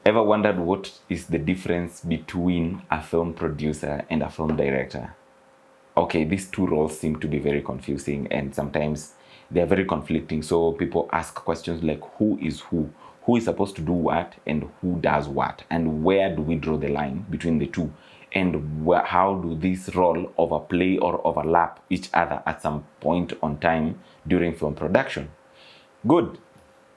Ever wondered what is the difference between a film producer and a film director? Okay, these two roles seem to be very confusing, and sometimes they're very conflicting. So people ask questions like, who is who? Who is supposed to do what, and who does what? And where do we draw the line between the two? And how do this role overplay or overlap each other at some point on time during film production? Good.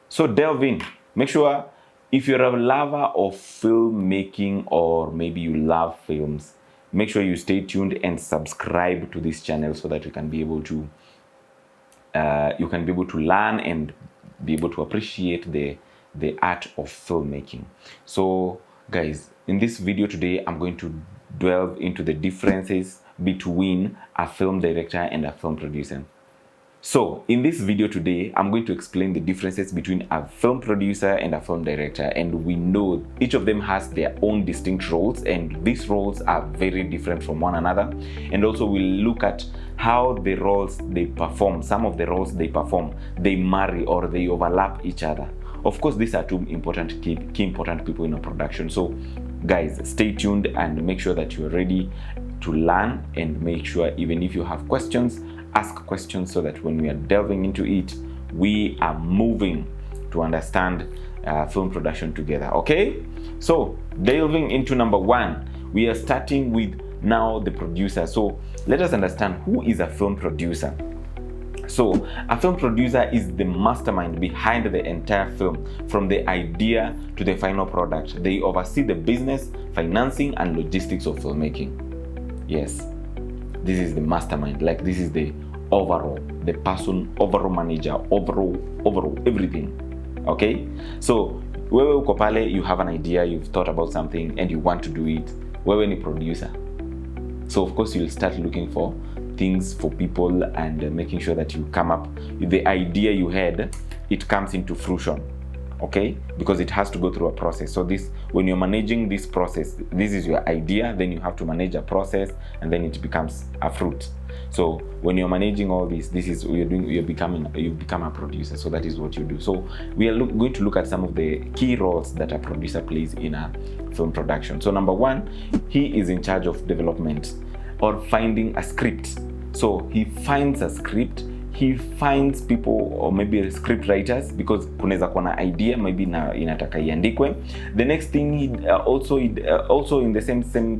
So delve in. Make sure if you're a lover of filmmaking, or maybe you love films, make sure you stay tuned and subscribe to this channel so that you can be able to learn and be able to appreciate the art of filmmaking. So guys, in this video today, I'm going to delve into the differences between a film director and a film producer. So in this video today, I'm going to explain the differences between a film producer and a film director, and we know each of them has their own distinct roles, and these roles are very different from one another. And also we'll look at how the roles they perform, some of the roles they perform, they marry or they overlap each other. Of course, these are two important key important people in a production. So guys, stay tuned and make sure that you're ready to learn, and make sure even if you have questions, ask questions so that when we are delving into it, we are moving to understand film production together. Okay, so delving into number one, we are starting with now the producer. So let us understand who is a film producer. So a film producer is the mastermind behind the entire film, from the idea to the final product. They oversee the business, financing, and logistics of filmmaking. Yes, this is the mastermind. Like, this is the overall, the person, overall manager, overall everything. Okay, so wewe uko pale, you have an idea, you've thought about something and you want to do it. Wewe ni producer. So of course you'll start looking for things for people and making sure that you come up with the idea you had, it comes into fruition. Okay, because it has to go through a process. So this, when you're managing this process, this is your idea, then you have to manage a process, and then it becomes a fruit. So when you're managing all this is what you're doing. You become a producer. So that is what you do. So we are going to look at some of the key roles that a producer plays in a film production. So number one, he is in charge of development or finding a script. So he finds a script, he finds people, or maybe script writers, because kunaweza kuwa na idea maybe na inataka iandikwe. The next thing, he also in the same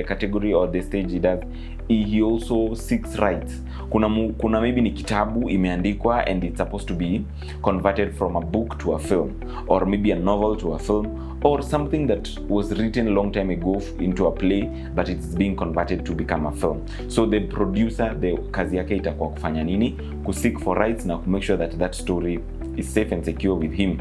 category or the stage he does, he also seeks rights. Kuna maybe ni kitabu imeandikwa and it's supposed to be converted from a book to a film, or maybe a novel to a film, or something that was written a long time ago into a play, but it's being converted to become a film. So the producer, the kazi yake itakuwa kufanya nini? Seek for rights na make sure that that story is safe and secure with him,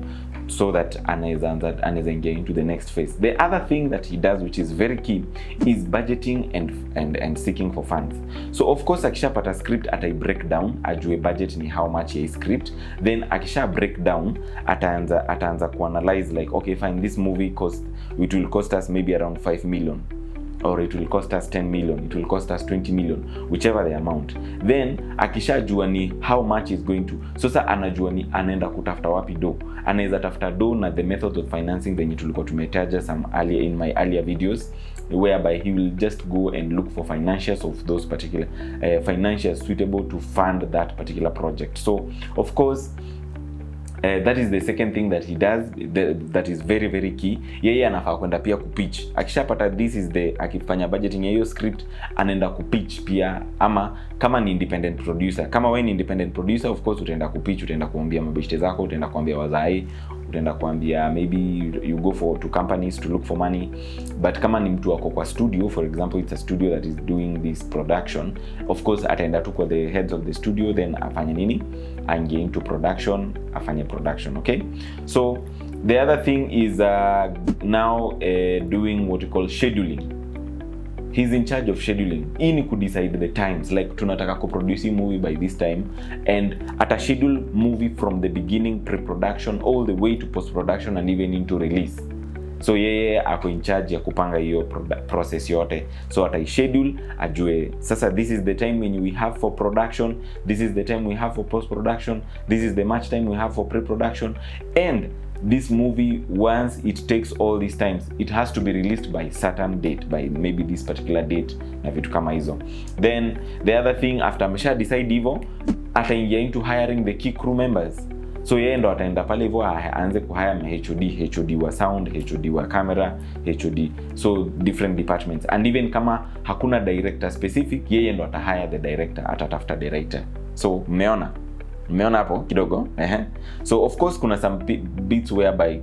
so that anaweza ingia into the next phase. The other thing that he does, which is very key, is budgeting and seeking for funds. So of course akishapata script, atai break down, ajue budget ni how much ya script. Then akisha break down, ataanza kuanalyze, like, okay fine, this movie it will cost us maybe around 5 million, or it will cost us 10 million, it will cost us 20 million, whichever the amount. Then akishajua ni how much is going to, sasa anajua ni anaenda kutafuta wapi do. Anaweza tafuta do na the methods of financing venye tulikuwa tumetaja in my earlier videos, whereby he will just go and look for financials of those particular financials suitable to fund that particular project. So of course that is the second thing that he does, that is very very key. Yeye anafaa kwenda pia kupitch. Akishapata this is the, akifanya budgeting ya hiyo script, anaenda kupitch pia. Ama kama ni independent producer, kama wewe ni independent producer, of course utaenda kupitch, utaenda kuambia mabeshte zako, utaenda kuambia wazai, utaenda kuambia maybe you go to companies to look for money. But kama ni mtu wako kwa studio, for example it's a studio that is doing this production, of course ataenda tu kwa the heads of the studio, then afanye nini, aingie into production, afanye production. Okay, so the other thing is now doing what we call scheduling. He's in charge of scheduling. He ni decide the times, like tunataka kuproduce movie by this time, and ata schedule movie from the beginning, pre-production, all the way to post-production and even into release. So yeye ako in charge ya kupanga hiyo process yote. So ata schedule, ajue sasa this is the time when we have for production, this is the time we have for post-production, this is the much time we have for pre-production, and this movie, once it takes all these times, it has to be released by certain date, by maybe this particular date na vitu kama hizo. Then the other thing, after amesha decide hivyo, ataingia into hiring the key crew members. So yeye ndo ataenda pale hivyo aanze kuhire ma HOD wa sound, HOD wa camera, HOD, so different departments. And even kama hakuna director specific, yeye ndo atahire the director, atatafuta director. So mmeona hapo kidogo. So of course kuna some bits whereby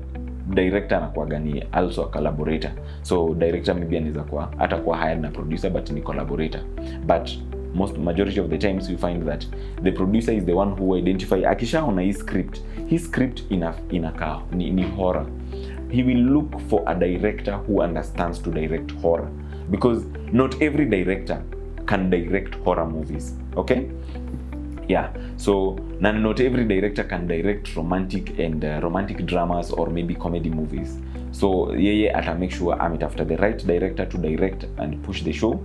director anakuwa ni also a collaborator. So director maybe anaweza kuwa hata kuwa hired na producer, but ni collaborator. But majority of the times you find that the producer is the one who identify, akishaona his script inakaa ni horror, he will look for a director who understands to direct horror, because not every director can direct horror movies. Okay, yeah, so not every director can direct romantic dramas or maybe comedy movies. So yeye ata make sure ametafuta the right director to direct and push the show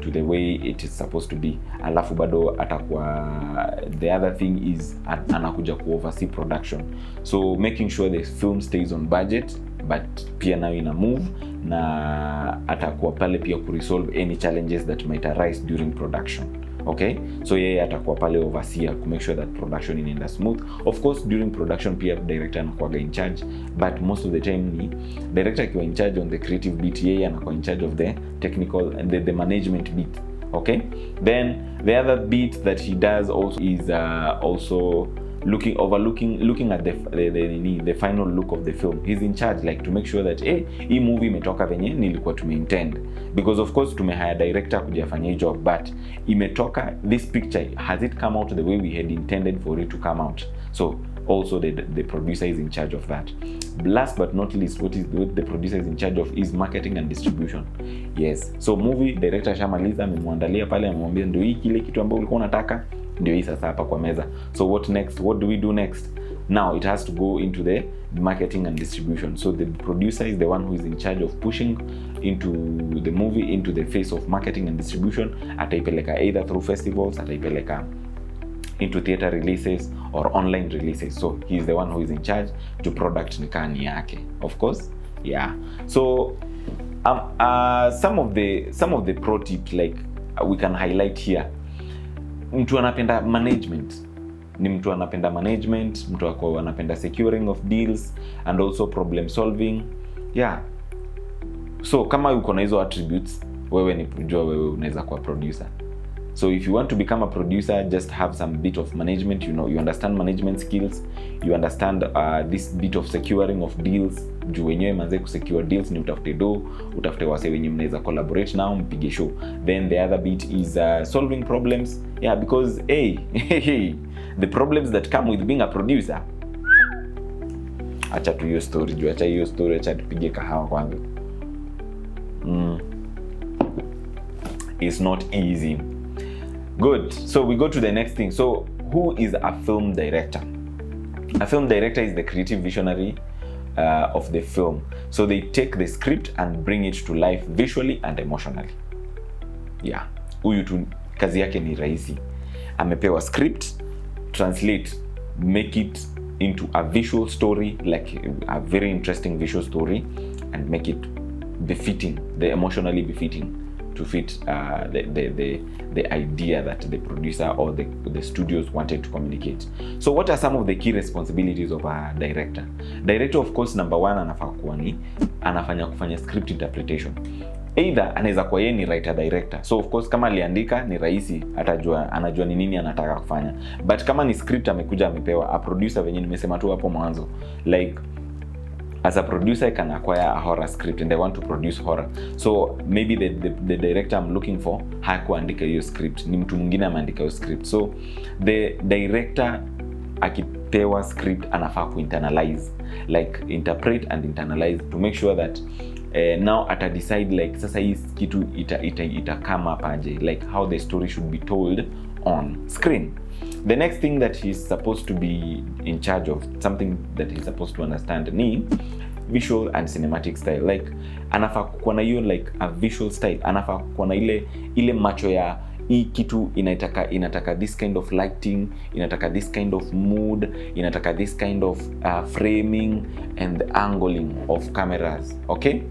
to the way it is supposed to be. Alafu bado atakuwa, the other thing is anakuja ku oversee production, so making sure the film stays on budget, but pia now ina move, na atakuwa pale pia ku resolve any challenges that might arise during production. Okay, so yeye atakuwa pale overseer to make sure that production inaenda smooth. Of course during production pia director anakuwa in charge, but most of the time ni director akiwa in charge on the creative beat, yeye anakuwa in charge of the technical and the management beat. Okay, then the other beat that he does also is also looking at the final look of the film. He's in charge, like to make sure that hii movie imetoka venye nilikuwa tumeintend, because of course tumehire director kujafanya job, but imetoka, this picture, has it come out the way we had intended for it to come out? So also the producer is in charge of that. Last but not least, what the producer is in charge of is marketing and distribution. Yes, so movie director shamaliza, amemwandalia pale, amemwambia ndio hii kile kitu ambacho ulikuwa unataka, ndio hii sasa hapa kwa meza. So what next? What do we do next? Now it has to go into the marketing and distribution. So the producer is the one who is in charge of pushing into the movie into the phase of marketing and distribution. Ataipeleka either through festivals, ataipeleka into theater releases or online releases. So he is the one who is in charge to product nikani yake, of course. Yeah, so some of the pro tips like we can highlight here. Mtu anapenda management, ni mtu anapenda management, mtu anapenda securing of deals and also problem solving. Yeah, so kama uko na hizo attributes, wewe ni kujua wewe unaweza kuwa producer. So if you want to become a producer, just have some bit of management, you understand management skills, you understand this bit of securing of deals. Juu wenyewe manze kusecure deals ni utafute wase wenye mnaweza collaborate now, mpige show. Then the other bit is solving problems. Yeah, because the problems that come with being a producer. Acha tu hiyo story, acha tupige kahawa kwanza. It's not easy. Good. So we go to the next thing. So who is a film director? A film director is the creative visionary of the film. So they take the script and bring it to life visually and emotionally. Yeah. Huyu tu kazi yake ni rahisi. Amepewa script, translate, make it into a visual story, like a very interesting visual story, and make it befitting, the emotionally befitting, to fit the idea that the producer or the studios wanted to communicate. So what are some of the key responsibilities of a director? Director, of course, number one, anafanya kufanya script interpretation. Either anaweza kuwa yeye ni writer director, so of course kama aliandika ni rahisi, anajua ni nini anataka kufanya. But kama ni script amekuja amepewa, a producer venye nimesema tu hapo mwanzo, like as a producer I can acquire a horror script and I want to produce horror. So maybe the director I'm looking for hakuandika hiyo script, ni mtu mwingine ameandika hiyo script. So the director akipewa script anafaa kuinternalize, like interpret and internalize to make sure that now ata decide like sasa hii kitu ita come up aje, like how the story should be told on screen. The next thing that he's supposed to be in charge of, something that he's supposed to understand, ni visual and cinematic style. Like anafaa kuwa na hiyo like a visual style, anafaa kuwa na ile macho hii kitu inataka this kind of lighting, inataka this kind of mood, inataka this kind of framing and the angling of cameras. Okay,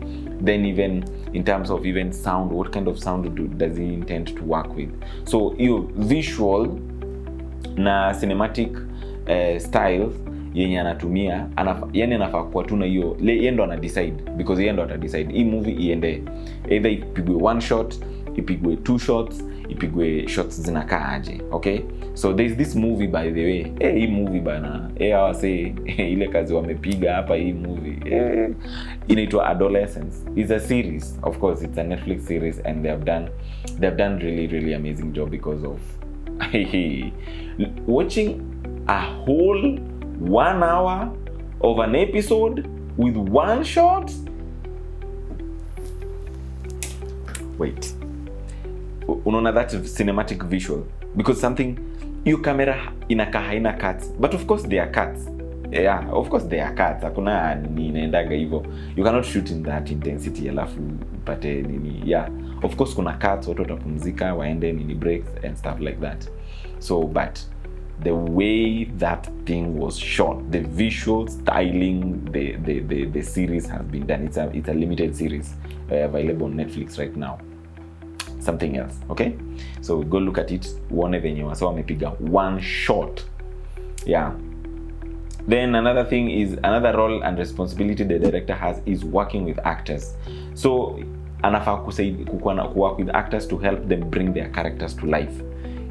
then even in terms of even sound, what kind of sound does he intend to work with? So hiyo visual na cinematic styles yenye anatumia, yani anafaa kuwa tu na hiyo, yeye ndo ana decide, because yeye ndo ata decide hii movie iende either ipigwe one shot, ipigwe two shots, ipigwe shots zinakaa aje. Okay, so there's this movie by the way, hii movie bana, hawa say ile kazi wamepiga hapa, hii movie inaitwa Adolescence. It's a series, of course it's a Netflix series, and they've done really amazing job because of watching a whole 1 hour of an episode with one shot. Wait, unaona that cinematic visual, because something, your camera inakaa haina cuts, but of course there are cuts. Yeah, of course there are cuts. Hakuna nini inaendaga hivyo, you cannot shoot in that intensity alafu upate nini. Yeah, of course kuna cuts, watu watapumzika, waende nini breaks and stuff like that. So but the way that thing was shot, the visual styling, the series has been done. It's a limited series available on Netflix right now. Something else. Okay, so go look at it, uone venye wasa wamepiga one shot. Yeah. Then another thing is, another role and responsibility the director has is working with actors. So anafaa kuwork with actors to help them bring their characters to life.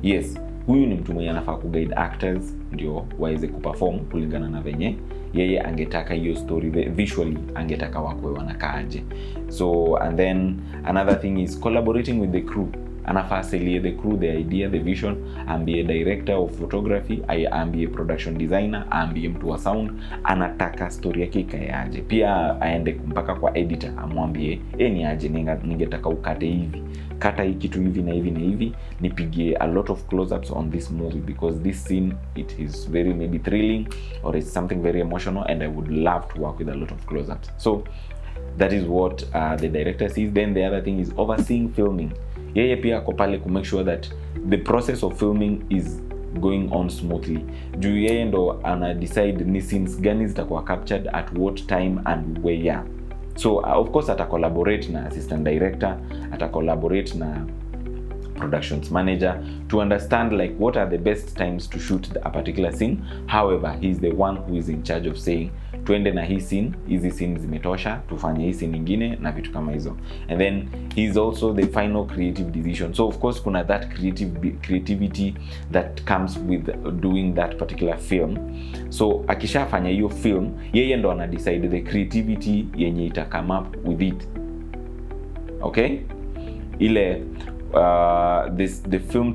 Yes, huyu ni mtu mwenye anafaa kuguide actors ndio waweze kuperform kulingana na venye yeye angetaka hiyo story visually angetaka wakwe wanakaaje. So and then another thing is collaborating with the crew. Anafaa selie the crew the idea, the vision, ambie director of photography, ambie production designer, ambie mtu wa sound, anataka story yake ikaeaje. Pia aende mpaka kwa editor amwambie ni aje ningetaka ukate hivi, kata hii kitu hivi na hivi na hivi, nipigie a lot of close-ups on this movie because this scene, it is very maybe thrilling or it's something very emotional and I would love to work with a lot of close-ups. So that is what the director sees. Then the other thing is overseeing filming. Yeye pia ako pale to make sure that the process of filming is going on smoothly. Juu yeye ndo ana decide ni scenes gani zitakuwa captured at what time and where. So of course ata collaborate na assistant director, ata collaborate na productions manager to understand like what are the best times to shoot a particular scene. However, he's the one who is in charge of saying twende na hii scene, hizi scene zimetosha, tufanye hii scene nyingine na vitu kama hizo. And then he's also the final creative decision. So of course kuna that creativity that comes with doing that particular film. So akishafanya hiyo film, yeye ndo ana decide the creativity yenye ita come up with it. Okay? Ile the film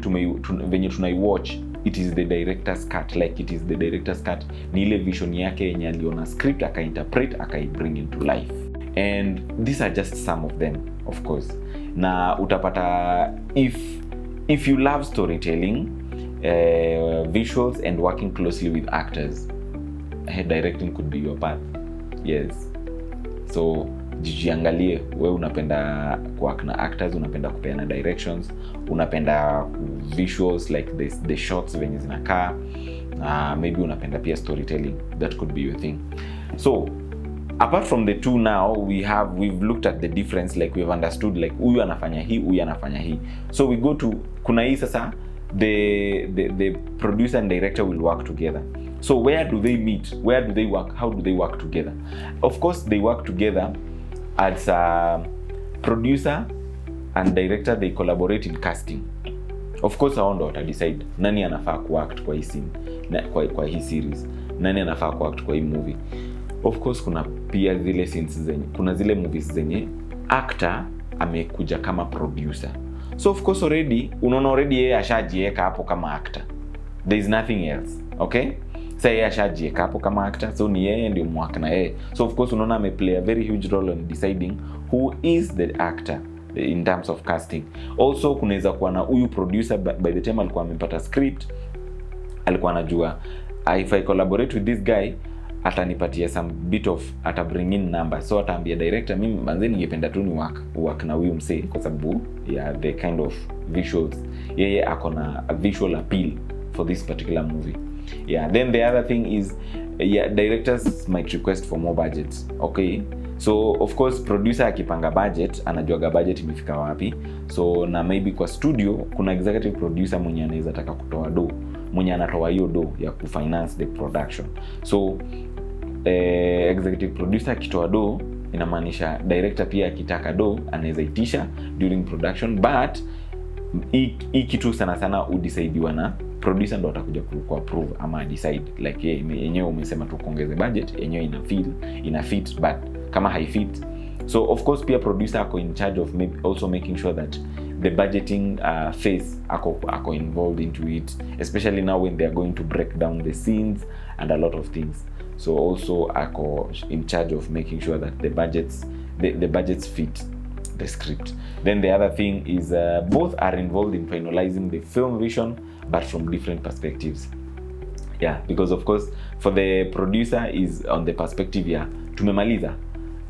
venye tunaiwatch, it is the director's cut, like it is the director's cut, ni ile vision yake yenye aliona script akainterpret bring into life. And these are just some of them, of course. Na utapata if you love storytelling, visuals and working closely with actors, directing could be your path. Yes. So jiangalie, wewe unapenda kuwork na actors, unapenda kupeana directions, unapenda visuals like the shots venye zinakaa, maybe unapenda pia storytelling. That could be your thing. So apart from the two now, we've looked at the difference, like we've understood like huyu anafanya hii, huyu anafanya hii. So we go to kuna hii sasa, the producer and director will work together. So where do they meet? Where do they work? How do they work together? Of course they work together as a producer and director. They collaborate in casting. Of course hao ndo wata decide nani anafaa kuact kwa hii scene, kwa hii series, nani anafaa kuact kwa hii movie. Of course kuna pia zile scenes zenye, kuna zile movies zenye actor amekuja kama producer. So of course unaona already yeye ashajieka hapo kama actor. There is nothing else. Okay? Sasa yeye ashajieka hapo kama actor, so ni yeye ndio mwaka na yeye. So of course unaona ameplay a very huge role in deciding who is the actor in terms of casting. Also kunaweza kuwa na huyu producer by the time alikuwa amepata script, alikuwa anajua if I collaborate with this guy, atanipatia some bit of bring in numbers. So ataambia director, mimi manze ningependa tu ni work na huyu msee kwa sababu the kind of visuals yeye akona a visual appeal for this particular movie. Then the other thing is directors might request for more budget. Okay, so of course producer akipanga budget anajuaga budget imefika wapi. So na maybe kwa studio kuna executive producer mwenye anaweza taka kutoa do, mwenye anatoa hiyo do ya kufinance the production. So executive producer akitoa do inamaanisha director pia akitaka do anaweza itisha during production, but hii kitu sana udecide na producer ndo atakuja ku approve ama decide like yenyewe umesema tu kuongeze budget, yenyewe ina fit, but kama haifit, so of course pia producer ako in charge of also making sure that the budgeting phase ako involved into it, especially now when they are going to break down the scenes and a lot of things. So also ako in charge of making sure that the budgets fit the script. Then the other thing is both are involved in finalizing the film vision, but from different perspectives. Because of course for the producer is on the perspective tumemaliza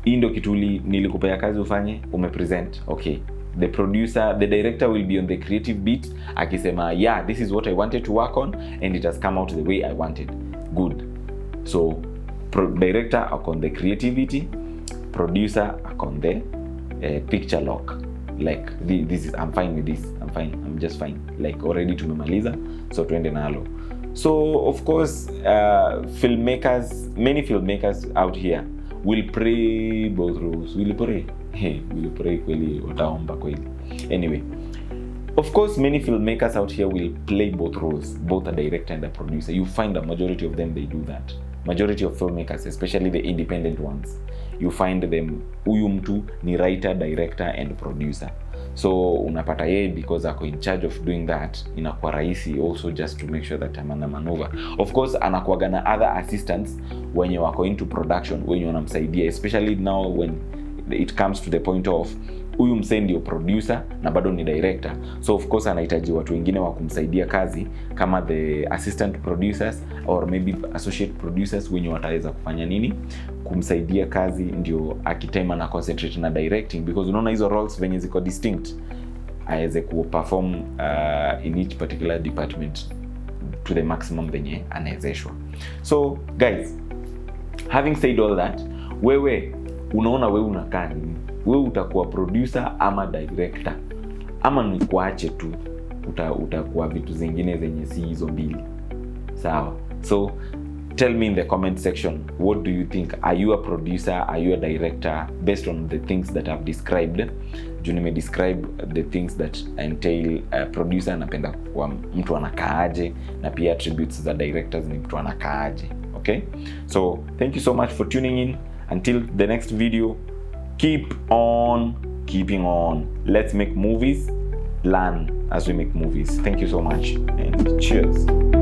hii ndio kitu nilikupea kazi ufanye, umepresent. Okay, the director will be on the creative beat akisema this is what I wanted to work on and it has come out the way I wanted. Good. So director on the creativity, producer on the picture lock, like this is I'm fine with this, I'm just fine, like already tumemaliza, so tuende nalo. So of course many filmmakers out here will play both roles. Will pray kweli, wataomba kweli. Anyway, of course many filmmakers out here will play both roles, both a director and a producer. You find a majority of them they do that. Majority of filmmakers, especially the independent ones, you find them huyu mtu ni writer, director and producer. So unapata yeye because ako in charge of doing that, inakuwa rahisi also just to make sure that amana maneuver. Of course anakuwaga na other assistants wenye wako into production wenye wanamsaidia, especially now when it comes to the point of huyu msee ndio producer na bado ni director. So of course anahitaji watu wengine wa kumsaidia kazi kama the assistant producers or maybe associate producers wenye wataweza kufanya nini, kumsaidia kazi ndio akitema na concentrate na directing, because unaona hizo roles venye ziko distinct, aweze kuperform in each particular department to the maximum venye anawezeshwa. So guys, having said all that, wewe unaona wewe unakaa nini? Wewe utakuwa producer ama director, ama ni kuache tu utakuwa vitu zingine zenye si hizo mbili? Sawa. So tell me in the comment section, what do you think? Are you a producer? Are you a director? Based on the things that I've described. Juu describe the things that entail producer, napenda kwa mtu anakaaje, na pia attributes za directors ni mtu anakaaje. Okay? So thank you so much for tuning in. Until the next video, keep on keeping on. Let's make movies, learn as we make movies. Thank you so much and cheers.